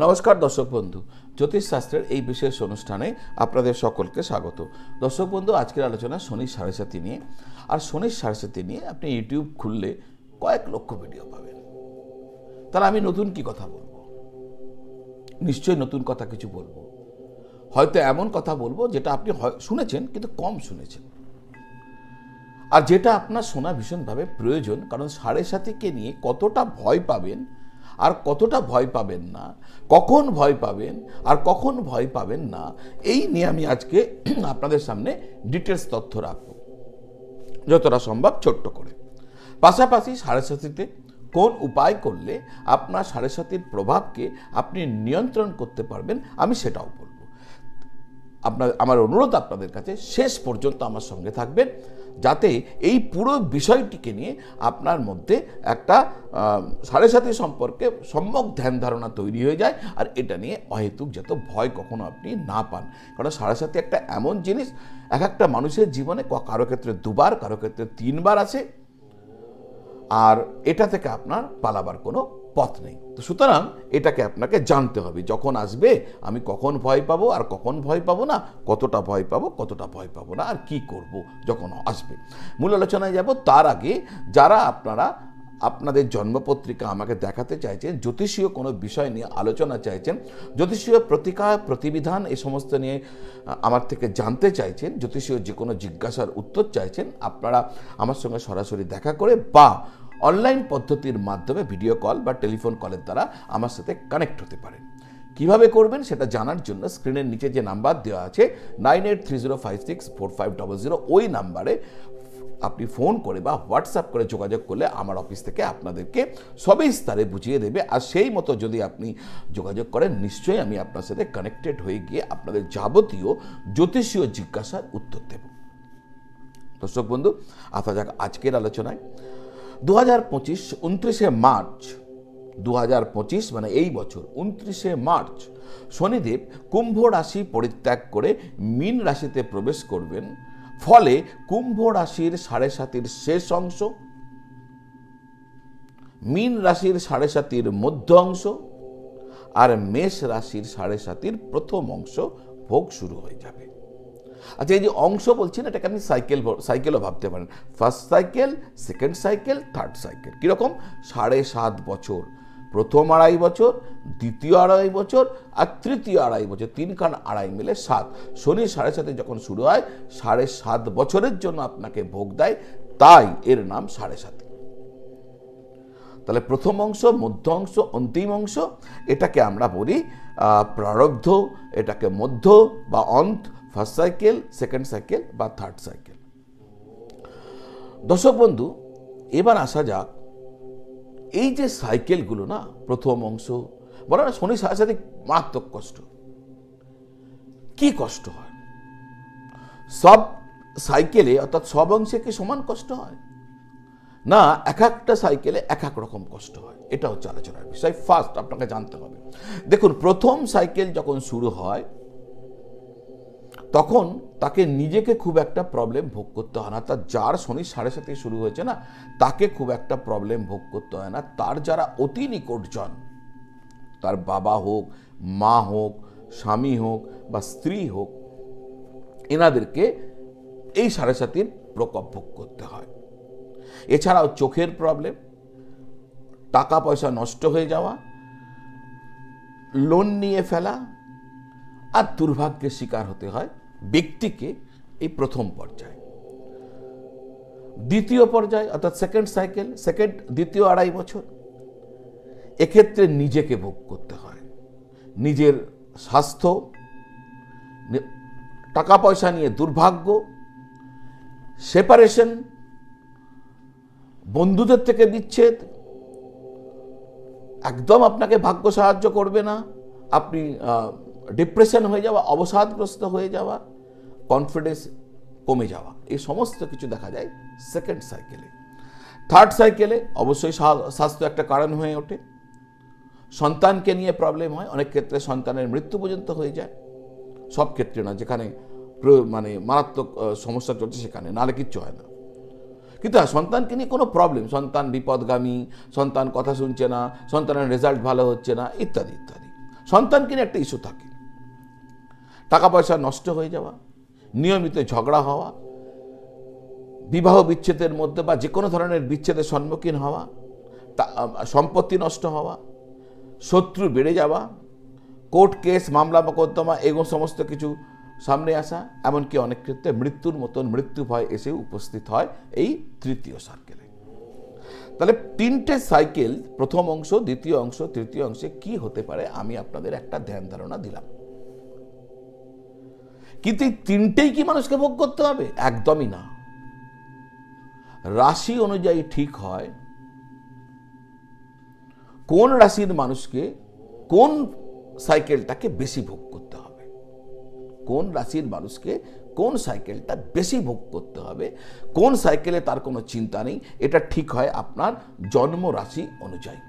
নমস্কার দর্শক বন্ধু, জ্যোতিষশাস্ত্রের এই বিশেষ অনুষ্ঠানে আপনাদের সকলকে স্বাগত। দর্শক বন্ধু, আজকের আলোচনা শনির 7.5 নিয়ে। আর শনির 7.5 নিয়ে আপনি ইউটিউব খুললে কয়েক লক্ষ ভিডিও পাবেন। তাহলে আমি নতুন কি কথা বলবো? নিশ্চয়ই নতুন কথা কিছু বলবো। হয়তো এমন কথা বলবো যেটা আপনি শুনেছেন কিন্তু কম শুনেছেন, আর যেটা আপনার শোনা ভীষণভাবে প্রয়োজন। কারণ 7.5কে নিয়ে কতটা ভয় পাবেন আর কতটা ভয় পাবেন না, কখন ভয় পাবেন আর কখন ভয় পাবেন না, এই নিয়ে আমি আজকে আপনাদের সামনে ডিটেলস তথ্য রাখব, যতটা সম্ভব ছোট্ট করে। পাশাপাশি 7.5তে কোন উপায় করলে আপনার 7.5-র প্রভাবকে আপনি নিয়ন্ত্রণ করতে পারবেন, আমি সেটাও বলবো। আমার অনুরোধ আপনাদের কাছে শেষ পর্যন্ত আমার সঙ্গে থাকবেন, যাতে এই পুরো বিষয়টিকে নিয়ে আপনার মধ্যে একটা 7.5 সম্পর্কে সম্যক ধ্যান ধারণা তৈরি হয়ে যায়, আর এটা নিয়ে অহেতুক যত ভয় কখনো আপনি না পান। কারণ 7.5 একটা এমন জিনিস, এক একটা মানুষের জীবনে কারো ক্ষেত্রে 2বার, কারো ক্ষেত্রে 3বার আসে, আর এটা থেকে আপনার পালাবার কোনো পথ নেই। তো সুতরাং এটাকে আপনাকে জানতে হবে, যখন আসবে আমি কখন ভয় পাবো আর কখন ভয় পাবো না, কতটা ভয় পাবো কতটা ভয় পাবো না, আর কি করব যখন আসবে। মূল আলোচনায় যাব। তার আগে যারা আপনাদের জন্মপত্রিকা আমাকে দেখাতে চাইছেন, জ্যোতিষীয় কোনো বিষয় নিয়ে আলোচনা চাইছেন, জ্যোতিষীয় প্রতিবিধান এই সমস্ত নিয়ে আমার থেকে জানতে চাইছেন, জ্যোতিষীয় যে কোনো জিজ্ঞাসার উত্তর চাইছেন, আপনারা আমার সঙ্গে সরাসরি দেখা করে বা অনলাইন পদ্ধতির মাধ্যমে ভিডিও কল বা টেলিফোন কলের দ্বারা আমার সাথে কানেক্ট হতে পারেন। কিভাবে করবেন সেটা জানার জন্য স্ক্রিনের নিচে যে নাম্বার দেওয়া আছে 9830564500, ওই নাম্বারে আপনি ফোন করে বা হোয়াটসঅ্যাপ করে যোগাযোগ করলে আমার অফিস থেকে আপনাদেরকে সবিস্তারে বুঝিয়ে দেবে। আর সেই মতো যদি আপনি যোগাযোগ করেন, নিশ্চয়ই আমি আপনার সাথে কানেক্টেড হয়ে গিয়ে আপনাদের যাবতীয় জ্যোতিষীয় জিজ্ঞাসার উত্তর দেব। দর্শক বন্ধু, আসা যাক আজকের আলোচনায়। 2025 29শে মার্চ 2025 মানে এই বছর 29শে মার্চ শনিদেব কুম্ভ রাশি পরিত্যাগ করে মীন রাশিতে প্রবেশ করবেন। ফলে কুম্ভ রাশির 7.5-র শেষ অংশ, মীন রাশির 7.5-র মধ্য অংশ আর মেষ রাশির 7.5-র প্রথম অংশ ভোগ শুরু হয়ে যাবে। আচ্ছা, এই যে অংশ বলছেন, এটাকে আপনি সাইকেলও ভাবতে পারেন। First cycle, second cycle, third cycle. কীরকম? 7.5 বছর, প্রথম 2.5 বছর, দ্বিতীয় 2.5 বছর আর তৃতীয় 2.5 বছর, 3 কান 2.5 মিলে 7। শনি 7.5 যখন শুরু হয় 7.5 বছরের জন্য আপনাকে ভোগ দেয়, তাই এর নাম 7.5। তাহলে প্রথম অংশ, মধ্য অংশ, অন্তিম অংশ, এটাকে আমরা বলি প্রারব্ধ, এটাকে মধ্য বা অন্ত, ফার্স্ট সাইকেল, সেকেন্ড সাইকেল বা থার্ড সাইকেল। দর্শক বন্ধু, এবার আসা যাক এই যে সাইকেলগুলো না, প্রথম অংশ বলে না, শনি 7.5 মারাত্মক কষ্ট। কি কষ্ট হয়? সব সাইকেলে অর্থাৎ সব অংশে কি সমান কষ্ট হয়? না, এক একটা সাইকেলে এক এক রকম কষ্ট হয়। এটা হচ্ছে আলোচনার বিষয়। ফার্স্ট আপনাকে জানতে হবে, দেখুন, প্রথম সাইকেল যখন শুরু হয় তখন তাকে নিজেকে খুব একটা প্রবলেম ভোগ করতে হয় না। তার যার শনি 7.5 শুরু হয়েছে না, তাকে খুব একটা প্রবলেম ভোগ করতে হয় না। তার যারা অতি নিকটজন, তার বাবা হোক, মা হোক, স্বামী হোক বা স্ত্রী হোক, এনাদেরকে এই 7.5-র প্রকোপ ভোগ করতে হয়। এছাড়াও চোখের প্রবলেম, টাকা পয়সা নষ্ট হয়ে যাওয়া, লোন নিয়ে ফেলা আর দুর্ভাগ্যের শিকার হতে হয় ব্যক্তিকে এই প্রথম পর্যায়ে। দ্বিতীয় পর্যায়ে অর্থাৎ সেকেন্ড সাইকেল, দ্বিতীয় 2.5 বছর, এক্ষেত্রে নিজেকে ভোগ করতে হয়। নিজের স্বাস্থ্য, টাকা পয়সা নিয়ে দুর্ভাগ্য, সেপারেশন, বন্ধুদের থেকে বিচ্ছেদ, একদম আপনাকে ভাগ্য সাহায্য করবে না, আপনি ডিপ্রেশন হয়ে যাওয়া, অবসাদগ্রস্ত হয়ে যাওয়া, কনফিডেন্স কমে যাওয়া, এই সমস্ত কিছু দেখা যায় সেকেন্ড সাইকেলে। থার্ড সাইকেলে অবশ্যই স্বাস্থ্য একটা কারণ হয়ে ওঠে। সন্তানকে নিয়ে প্রবলেম হয়, অনেক ক্ষেত্রে সন্তানের মৃত্যু পর্যন্ত হয়ে যায়। সব ক্ষেত্রে না, যেখানে মানে মারাত্মক সমস্যা চলছে সেখানে, নাহলে কিচ্ছু হয় না। কিন্তু সন্তানকে নিয়ে কোনো প্রবলেম, সন্তান বিপদগামী, সন্তান কথা শুনছে না, সন্তানের রেজাল্ট ভালো হচ্ছে না, ইত্যাদি ইত্যাদি। সন্তানকে নিয়ে একটা ইস্যু থাকে, টাকা পয়সা নষ্ট হয়ে যাওয়া, নিয়মিত ঝগড়া হওয়া, বিবাহ বিচ্ছেদের মধ্যে বা যে কোনো ধরনের বিচ্ছেদের সম্মুখীন হওয়া, সম্পত্তি নষ্ট হওয়া, শত্রু বেড়ে যাওয়া, কোর্ট কেস মামলা মোকদ্দমা এগুলো সমস্ত কিছু সামনে আসা, এমনকি অনেক ক্ষেত্রে মৃত্যুর মতন মৃত্যু ভয় এসে উপস্থিত হয় এই তৃতীয় সার্কেলে। তাহলে তিনটে সাইকেল, প্রথম অংশ, দ্বিতীয় অংশ, তৃতীয় অংশে কি হতে পারে আমি আপনাদের একটা ধ্যান ধারণা দিলাম। কিন্তু এই তিনটেই কি মানুষকে ভোগ করতে হবে? একদমই না। রাশি অনুযায়ী ঠিক হয় কোন রাশির মানুষকে কোন সাইকেলটাকে বেশি ভোগ করতে হবে, কোন রাশির মানুষকে কোন সাইকেলটা বেশি ভোগ করতে হবে, কোন সাইকেলে তার কোনো চিন্তা নেই, এটা ঠিক হয় আপনার জন্ম রাশি অনুযায়ী।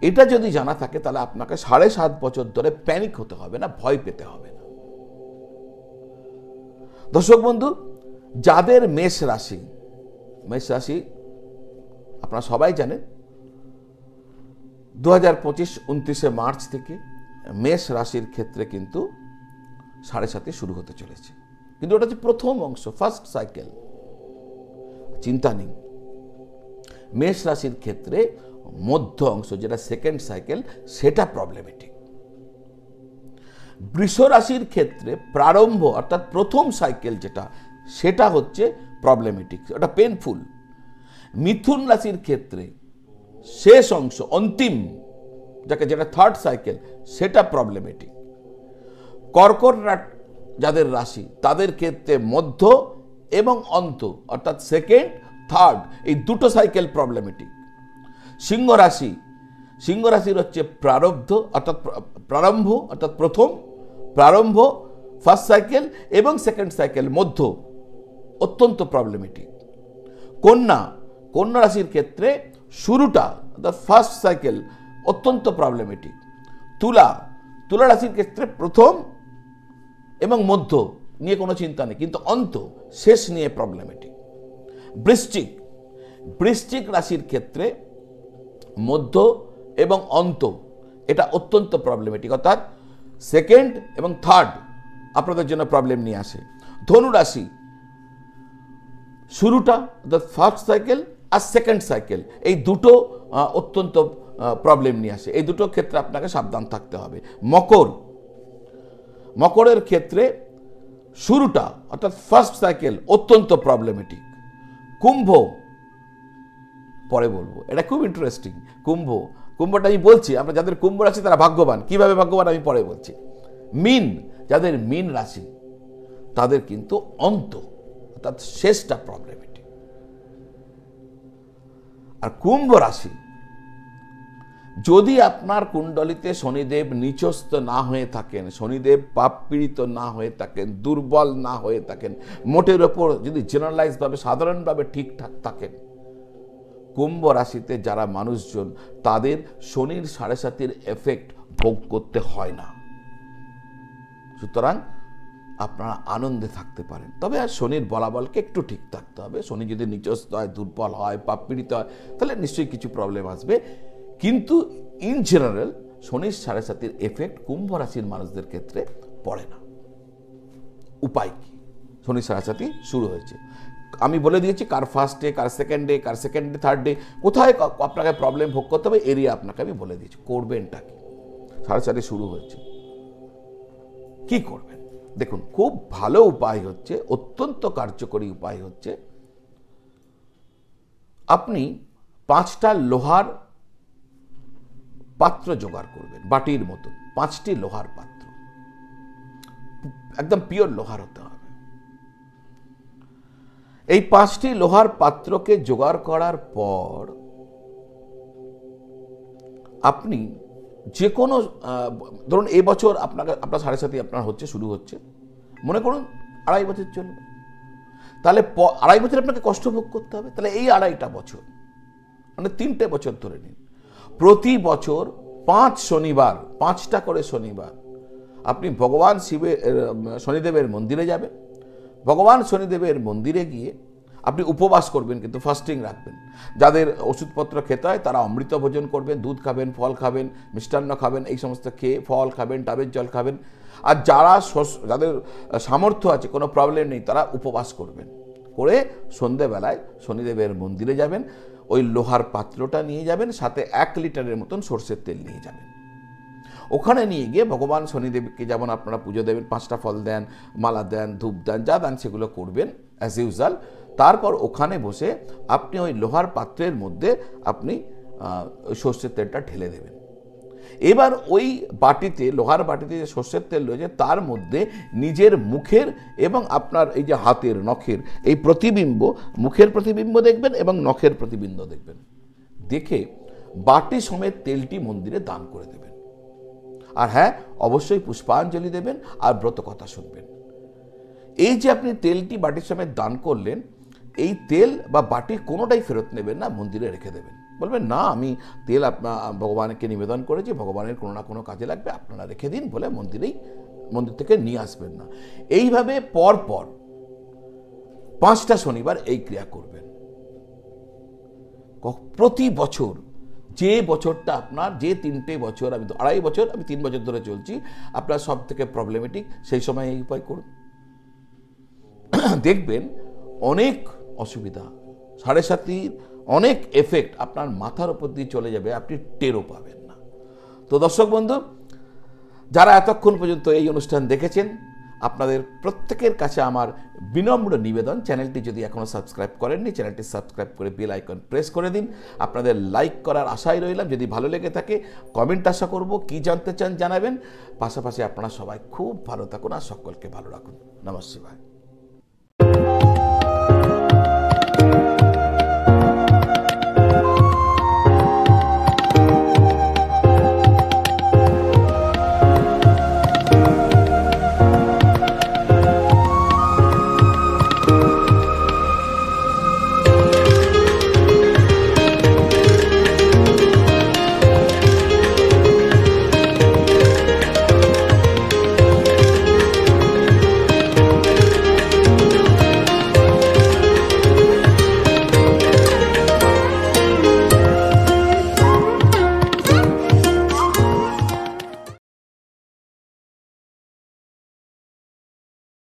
এটা যদি জানা থাকে তাহলে আপনাকে 7.5 বছর ধরে প্যানিক হতে হবে না, ভয় পেতে হবে না। দর্শক বন্ধু, যাদের মেষ রাশি আপনারা সবাই জানেন 2025 29শে মার্চ থেকে মেষ রাশির ক্ষেত্রে কিন্তু 7.5 শুরু হতে চলেছে, কিন্তু ওটা হচ্ছে প্রথম অংশ, ফার্স্ট সাইকেল, চিন্তা নেই। মেষ রাশির ক্ষেত্রে মধ্য অংশ যেটা সেকেন্ড সাইকেল, সেটা প্রবলেমেটিক। বৃষ রাশির ক্ষেত্রে প্রারম্ভ অর্থাৎ প্রথম সাইকেল যেটা, সেটা হচ্ছে প্রবলেমেটিক, ওটা পেনফুল। মিথুন রাশির ক্ষেত্রে শেষ অংশ, অন্তিম যেটা থার্ড সাইকেল, সেটা প্রবলেমেটিক। কর্কট যাদের রাশি তাদের ক্ষেত্রে মধ্য এবং অন্ত অর্থাৎ সেকেন্ড থার্ড এই দুটো সাইকেল প্রবলেমেটিক। সিংহ রাশির হচ্ছে প্রারম্ভ অর্থাৎ প্রথম, প্রারম্ভ ফার্স্ট সাইকেল এবং সেকেন্ড সাইকেল মধ্য, অত্যন্ত প্রবলেমেটিক। কন্যা রাশির ক্ষেত্রে শুরুটা অর্থাৎ ফার্স্ট সাইকেল অত্যন্ত প্রবলেমেটিক। তুলা রাশির ক্ষেত্রে প্রথম এবং মধ্য নিয়ে কোনো চিন্তা নেই, কিন্তু অন্ত শেষ নিয়ে প্রবলেমেটিক। বৃশ্চিক রাশির ক্ষেত্রে মধ্য এবং অন্ত এটা অত্যন্ত প্রবলেমেটিক, অর্থাৎ সেকেন্ড এবং থার্ড আপনাদের জন্য প্রবলেম নিয়ে আসে। ধনু রাশি শুরুটা অর্থাৎ ফার্স্ট সাইকেল আর সেকেন্ড সাইকেল এই দুটো অত্যন্ত প্রবলেম নিয়ে আসে, এই দুটো ক্ষেত্রে আপনাকে সাবধান থাকতে হবে। মকরের ক্ষেত্রে শুরুটা অর্থাৎ ফার্স্ট সাইকেল অত্যন্ত প্রবলেমেটিক। কুম্ভ পরে বলবো, এটা খুব ইন্টারেস্টিং। কুম্ভটা আমি বলছি, আমরা যাদের কুম্ভ রাশি তারা ভাগ্যবান, কিভাবে ভাগ্যবান আমি পরে বলছি। যাদের মীন রাশি তাদের কিন্তু অন্ত অর্থাৎ শেষটা প্রবলেমেটিক। আর কুম্ভ রাশি, যদি আপনার কুণ্ডলিতে শনিদেব নিচস্থ না হয়ে থাকেন, শনিদেব পাপ পীড়িত না হয়ে থাকেন, দুর্বল না হয়ে থাকেন, মোটের ওপর যদি জেনারেলাইজ ভাবে সাধারণভাবে ঠিকঠাক থাকেন, কুম্ভ রাশিতে যারা মানুষজন তাদের শনির 7.5 এফেক্ট ভোগ করতে হয় না। সুতরাং আপনারা আনন্দে থাকতে পারেন। তবে আর শনির বলাবলকে একটু ঠিক থাকতে হবে। শনি যদি নিচস্থ হয়, দুর্বল হয়, পাপ পীড়িত হয়, তাহলে নিশ্চয়ই কিছু প্রবলেম আসবে। কিন্তু ইন জেনারেল শনির 7.5 এফেক্ট কুম্ভ রাশির মানুষদের ক্ষেত্রে পড়ে না। উপায় কি? শনির 7.5 শুরু হয়েছে, আমি বলে দিয়েছি কার ফার্স্ট ডে, কার সেকেন্ড ডে, কার সেকেন্ড ডে, থার্ড ডে, কোথায় আপনাকে প্রবলেম ভোগ করতে হবে এরিয়া আপনাকে আমি বলে দিয়েছি। করবেনটা কি? 7.5 শুরু হয়েছে, কি করবেন? দেখুন, খুব ভালো উপায় হচ্ছে, অত্যন্ত কার্যকরী উপায় হচ্ছে, আপনি 5টা লোহার পাত্র জোগাড় করবেন, বাটির মতন 5টি লোহার পাত্র, একদম পিওর লোহার হতে হবে। এই 5টি লোহার পাত্রকে জোগাড় করার পর আপনি যে কোনো, ধরুন এই বছর আপনার 7.5 আপনার শুরু হচ্ছে, মনে করুন 2.5 বছর চলবে, তাহলে 2.5 বছর আপনাকে কষ্ট ভোগ করতে হবে। তাহলে এই 2.5টা বছর মানে 3টে বছর ধরে নিন, প্রতি বছর 5 শনিবার, 5টা করে শনিবার আপনি ভগবান শনিদেবের মন্দিরে যাবেন। ভগবান শনিদেবের মন্দিরে গিয়ে আপনি উপবাস করবেন, কিন্তু ফাস্টিং রাখবেন। যাদের ওষুধপত্র খেতে হয় তারা অমৃত ভোজন করবেন, দুধ খাবেন, ফল খাবেন, মিষ্টান্ন খাবেন, এই সমস্ত খেয়ে ফল খাবেন, ডাবের জল খাবেন। আর যাদের সামর্থ্য আছে, কোনো প্রবলেম নেই, তারা উপবাস করবেন। করে সন্ধেবেলায় শনিদেবের মন্দিরে যাবেন, ওই লোহার পাত্রটা নিয়ে যাবেন, সাথে 1 লিটারের মতন সর্ষের তেল নিয়ে যাবেন। ওখানে নিয়ে গিয়ে ভগবান শনিদেবকে যেমন আপনারা পুজো দেবেন, 5টা ফল দেন, মালা দেন, ধূপ দেন, যা দেন সেগুলো করবেন অ্যাজ ইউজুয়াল। তারপর ওখানে বসে আপনি ওই লোহার পাত্রের মধ্যে আপনি ওই সর্ষের তেলটা ঢেলে দেবেন। এবার ওই বাটিতে, লোহার বাটিতে যে সর্ষের তেল রয়েছে তার মধ্যে নিজের মুখের এবং আপনার এই যে হাতের নখের এই প্রতিবিম্ব, মুখের প্রতিবিম্ব দেখবেন এবং নখের প্রতিবিম্ব দেখবেন, দেখে বাটি সমেত তেলটি মন্দিরে দান করে দেবেন। আর হ্যাঁ, অবশ্যই পুষ্পাঞ্জলি দেবেন আর ব্রত কথা শুনবেন। এই যে আপনি তেলটি বাটির সমেত দান করলেন, এই তেল বা বাটি কোনোটাই ফেরত নেবেন না, মন্দিরে রেখে দেবেন। বলবেন না, আমি তেল ভগবানকে নিবেদন করেছি, ভগবানের কোনো না কোনো কাজে লাগবে, আপনারা রেখে দিন বলে মন্দির থেকে নিয়ে আসবেন না। এইভাবে পরপর 5টা শনিবার এই ক্রিয়া করবেন। প্রতি বছর, যে বছরটা আপনার, যে 3টে বছর, আমি তো 2.5 বছর, আমি 3 বছর ধরে চলছি, আপনার সব থেকে প্রবলেমেটিক, সেই সময় এই উপায় করুন। দেখবেন অনেক অসুবিধা, 7.5 অনেক এফেক্ট আপনার মাথার উপর দিয়ে চলে যাবে, আপনি টেরও পাবেন না। তো দর্শক বন্ধু, যারা এতক্ষণ পর্যন্ত এই অনুষ্ঠান দেখেছেন, আপনাদের প্রত্যেকের কাছে আমার বিনম্র নিবেদন, চ্যানেলটি যদি এখনও সাবস্ক্রাইব করেননি, চ্যানেলটি সাবস্ক্রাইব করে বেল আইকন প্রেস করে দিন। আপনাদের লাইক করার আশায় রইলাম। যদি ভালো লেগে থাকে কমেন্ট আশা করব, কি জানতে চান জানাবেন। পাশাপাশি আপনারা সবাই খুব ভালো থাকুন আর সকলকে ভালো রাখুন। নমঃ শিবায়।